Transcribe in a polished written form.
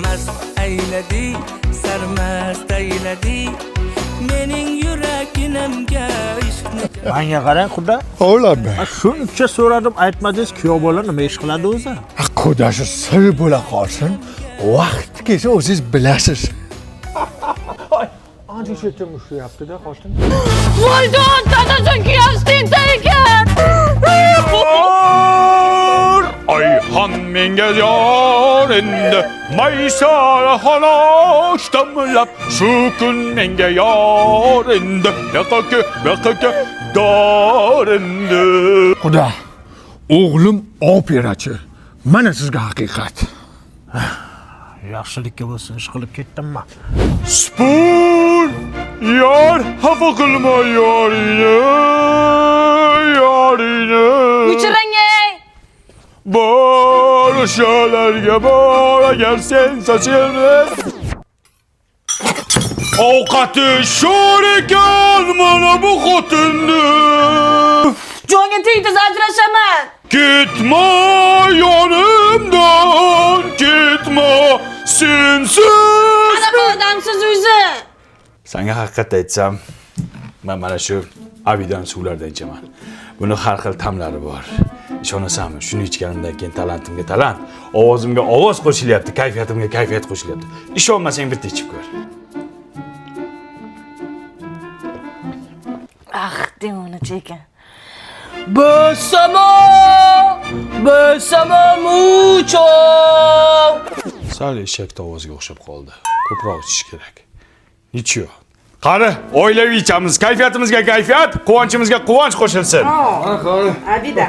mast ayladi, sarmast ayladi. Mening yuraginimga ishqni. Menga qarang, xudo. Oğlum be. Shuncha so'radim, aytmadingiz, kuyov bola nima ish qiladi o'zi? Qudasi sir bo'la qolsin. Vaqt kelsa o'zingiz bilasiz. Ancha shetim ushlayapti-da, xotin. Voydon, dadajon kuyastin ekan. Ayhan menga yor endi Maysara xonosh damlab shu kun menga yor endi Yoqqa dor endi Xudo, o'g'lim operachi. Mana sizga haqiqat. Yaxshilikka bo'lsin, ish qilib ketdimmi? Spur yor xafa qilma yorini Uchirang ey. Bor o'shalarga bor agar sen sochilmas Ovqati sho'r ekan mana bu xotinni Jonga tegdi, ajrashaman. Ketma yonimdan ketma sensiz Qanaqa odamsiz o'zi? Senga haqiqat aytsam men mana shu avidan suvlardan ichaman. Buni har xil ta'mlari bor. Ishonasanmi? Shuni ichganimdan keyin talantimga talant, ovozimga ovoz qo'shilyapti, kayfiyatimga kayfiyat qo'shilyapti. Ishonmasang bitta ichib ko'r. Ah, demona ekan. Besamo mucho. Sal eshak tovoziga o'xshab qoldi. Ko'proq ichish kerak. Ichiyo. Qani, oilaviy ichamiz, kayfiyatimizga kayfiyat, quvonchimizga quvonch qo'shilsin. Adida.